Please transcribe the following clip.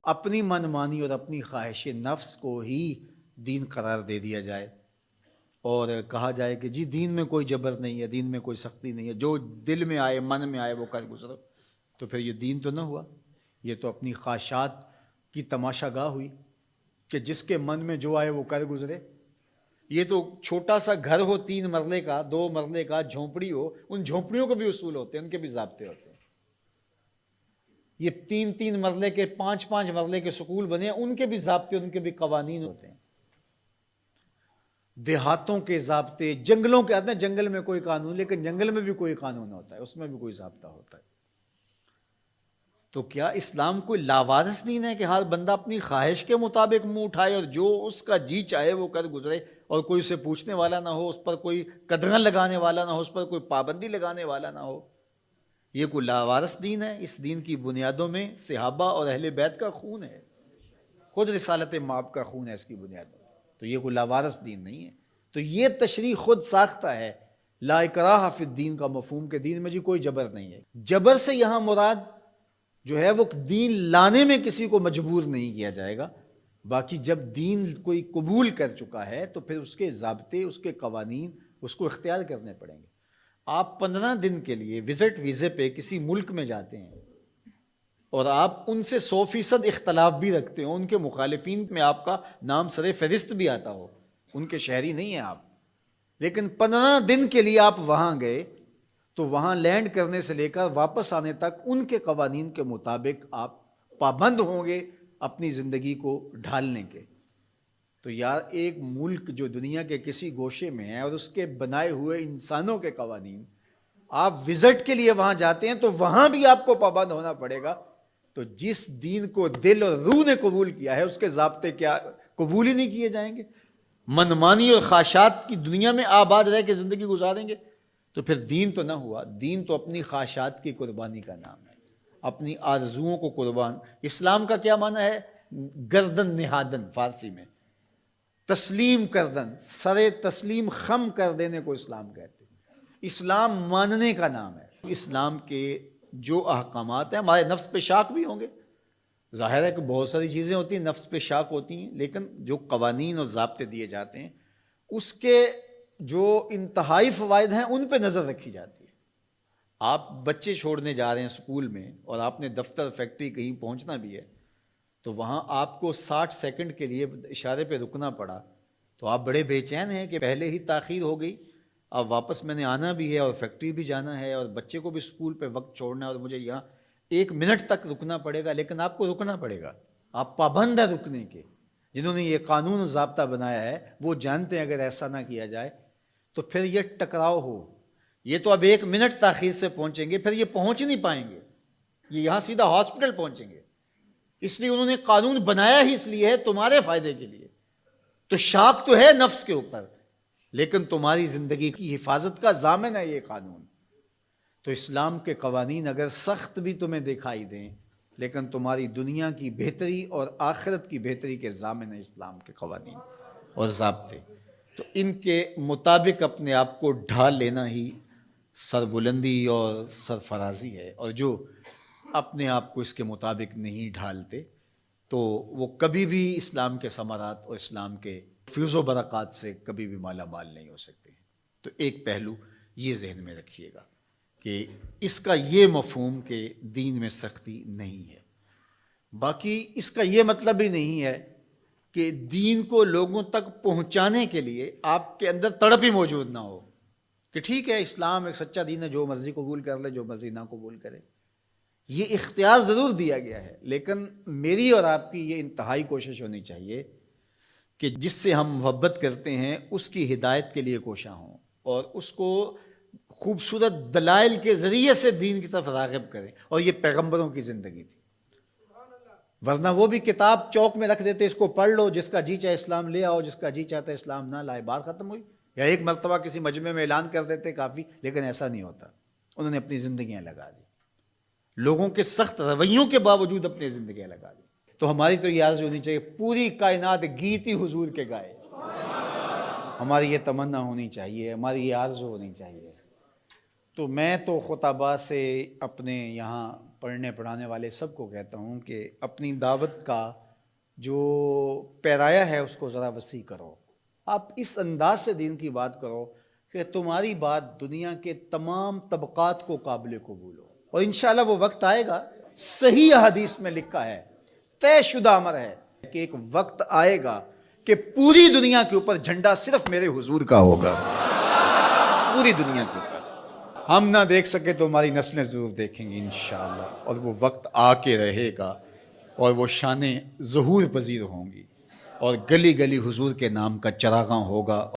اپنی من مانی اور اپنی خواہش نفس کو ہی دین قرار دے دیا جائے اور کہا جائے کہ جی دین میں کوئی جبر نہیں ہے، دین میں کوئی سختی نہیں ہے، جو دل میں آئے من میں آئے وہ کر گزرو، تو پھر یہ دین تو نہ ہوا، یہ تو اپنی خواہشات کی تماشا گاہ ہوئی کہ جس کے من میں جو آئے وہ کر گزرے۔ یہ تو چھوٹا سا گھر ہو 3 مرلے کا 2 مرلے کا، جھونپڑی ہو، ان جھونپڑیوں کو بھی اصول ہوتے ہیں، ان کے بھی ضابطے ہوتے ہیں۔ یہ 3 مرلے کے 5 مرلے کے سکول بنے، ان کے بھی ضابطے، ان کے بھی قوانین ہوتے ہیں۔ دیہاتوں کے ضابطے، جنگلوں کے آتے ہیں، جنگل میں کوئی قانون، لیکن جنگل میں بھی کوئی قانون ہوتا ہے، اس میں بھی کوئی ضابطہ ہوتا ہے۔ تو کیا اسلام کوئی لاوارث دین ہے کہ ہر بندہ اپنی خواہش کے مطابق منہ اٹھائے اور جو اس کا جی چاہے وہ کر گزرے، اور کوئی اسے پوچھنے والا نہ ہو، اس پر کوئی قدغن لگانے والا نہ ہو، اس پر کوئی پابندی لگانے والا نہ ہو؟ یہ کوئی لاوارث دین ہے؟ اس دین کی بنیادوں میں صحابہ اور اہل بیت کا خون ہے، خود رسالت مآب کا خون ہے اس کی بنیادوں میں، تو یہ کوئی لاوارث دین نہیں ہے۔ تو یہ تشریح خود ساختہ ہے، لا اکراہ فی الدین کا مفہوم، کہ دین میں جی کوئی جبر نہیں ہے۔ جبر سے یہاں مراد جو ہے وہ دین لانے میں کسی کو مجبور نہیں کیا جائے گا، باقی جب دین کوئی قبول کر چکا ہے تو پھر اس کے ضابطے، اس کے قوانین اس کو اختیار کرنے پڑیں گے۔ آپ 15 دن کے لیے وزٹ ویزے پہ کسی ملک میں جاتے ہیں اور آپ ان سے 100% اختلاف بھی رکھتے ہو، ان کے مخالفین میں آپ کا نام سر فہرست بھی آتا ہو، ان کے شہری نہیں ہیں آپ، لیکن 15 دن کے لیے آپ وہاں گئے تو وہاں لینڈ کرنے سے لے کر واپس آنے تک ان کے قوانین کے مطابق آپ پابند ہوں گے اپنی زندگی کو ڈھالنے کے۔ تو یار ایک ملک جو دنیا کے کسی گوشے میں ہے اور اس کے بنائے ہوئے انسانوں کے قوانین، آپ وزٹ کے لیے وہاں جاتے ہیں تو وہاں بھی آپ کو پابند ہونا پڑے گا۔ تو جس دین کو دل اور روح نے قبول کیا ہے اس کے ضابطے کیا قبول ہی نہیں کیے جائیں گے؟ منمانی اور خواہشات کی دنیا میں آباد رہ کے زندگی گزاریں گے تو پھر دین تو نہ ہوا۔ دین تو اپنی خواہشات کی قربانی کا نام ہے، اپنی آرزوؤں کو قربان۔ اسلام کا کیا معنی ہے؟ گردن نہادن، فارسی میں تسلیم کردن، سر تسلیم خم کر دینے کو اسلام کہتے ہیں۔ اسلام ماننے کا نام ہے۔ اسلام کے جو احکامات ہیں، ہمارے نفس پہ شاک بھی ہوں گے، ظاہر ہے کہ بہت ساری چیزیں ہوتی ہیں نفس پہ شاک ہوتی ہیں، لیکن جو قوانین اور ضابطے دیے جاتے ہیں اس کے جو انتہائی فوائد ہیں ان پہ نظر رکھی جاتی ہے۔ آپ بچے چھوڑنے جا رہے ہیں اسکول میں اور آپ نے دفتر فیکٹری کہیں پہنچنا بھی ہے تو وہاں آپ کو 60 سیکنڈ کے لیے اشارے پہ رکنا پڑا تو آپ بڑے بے چین ہیں کہ پہلے ہی تاخیر ہو گئی، اب واپس میں نے آنا بھی ہے اور فیکٹری بھی جانا ہے اور بچے کو بھی اسکول پہ وقت چھوڑنا ہے اور مجھے یہاں 1 منٹ تک رکنا پڑے گا، لیکن آپ کو رکنا پڑے گا، آپ پابند ہیں رکنے کے۔ جنہوں نے یہ قانون و ضابطہ بنایا ہے وہ جانتے ہیں اگر ایسا نہ کیا جائے تو پھر یہ ٹکراؤ ہو، یہ تو اب 1 منٹ تاخیر سے پہنچیں گے، پھر یہ پہنچ نہیں پائیں گے، یہ یہاں سیدھا ہاسپٹل پہنچیں گے۔ اس لیے انہوں نے قانون بنایا ہی اس لیے ہے تمہارے فائدے کے لیے۔ تو شاک تو ہے نفس کے اوپر، لیکن تمہاری زندگی کی حفاظت کا ضامن ہے یہ قانون۔ تو اسلام کے قوانین اگر سخت بھی تمہیں دکھائی دیں لیکن تمہاری دنیا کی بہتری اور آخرت کی بہتری کے ضامن ہے اسلام کے قوانین اور ضابطے۔ تو ان کے مطابق اپنے آپ کو ڈھال لینا ہی سربلندی اور سرفرازی ہے، اور جو اپنے آپ کو اس کے مطابق نہیں ڈھالتے تو وہ کبھی بھی اسلام کے ثمرات اور اسلام کے فیض و برکات سے کبھی بھی مالا مال نہیں ہو سکتے۔ تو ایک پہلو یہ ذہن میں رکھیے گا کہ اس کا یہ مفہوم کہ دین میں سختی نہیں ہے۔ باقی اس کا یہ مطلب ہی نہیں ہے کہ دین کو لوگوں تک پہنچانے کے لیے آپ کے اندر تڑپ ہی موجود نہ ہو کہ ٹھیک ہے اسلام ایک سچا دین ہے، جو مرضی قبول کر لے جو مرضی نہ قبول کرے۔ یہ اختیار ضرور دیا گیا ہے، لیکن میری اور آپ کی یہ انتہائی کوشش ہونی چاہیے کہ جس سے ہم محبت کرتے ہیں اس کی ہدایت کے لیے کوشاں ہوں اور اس کو خوبصورت دلائل کے ذریعے سے دین کی طرف راغب کریں، اور یہ پیغمبروں کی زندگی تھی۔ ورنہ وہ بھی کتاب چوک میں رکھ دیتے، اس کو پڑھ لو، جس کا جی چاہے اسلام لے آؤ، جس کا جی چاہتا ہے اسلام نہ لائے، بات ختم ہوئی۔ یا ایک مرتبہ کسی مجمع میں اعلان کر دیتے کافی، لیکن ایسا نہیں ہوتا، انہوں نے اپنی زندگیاں لگا دی، لوگوں کے سخت رویوں کے باوجود اپنی زندگیاں لگا دی۔ تو ہماری تو یہ آرزو ہونی چاہیے پوری کائنات گیت ہی حضور کے گائے، ہماری یہ تمنا ہونی چاہیے، ہماری یہ آرزو ہونی چاہیے۔ تو میں تو خطبہ سے اپنے یہاں پڑھنے پڑھانے والے سب کو کہتا ہوں کہ اپنی دعوت کا جو پیرایا ہے اس کو ذرا وسیع کرو. آپ اس انداز سے دین کی بات کرو کہ تمہاری بات دنیا کے تمام طبقات کو قابل قبول ہو. اور انشاءاللہ وہ وقت آئے گا. صحیح حدیث میں لکھا ہے, طے شدہ امر ہے کہ ایک وقت آئے گا کہ پوری دنیا کے اوپر جھنڈا صرف میرے حضور کا ہوگا. پوری دنیا کے اوپر. ہم نہ دیکھ سکے تو ہماری نسلیں ضرور دیکھیں گی انشاءاللہ. اور وہ وقت آ کے رہے گا اور وہ شانیں ظہور پذیر ہوں گی اور گلی گلی حضور کے نام کا چراغاں ہوگا.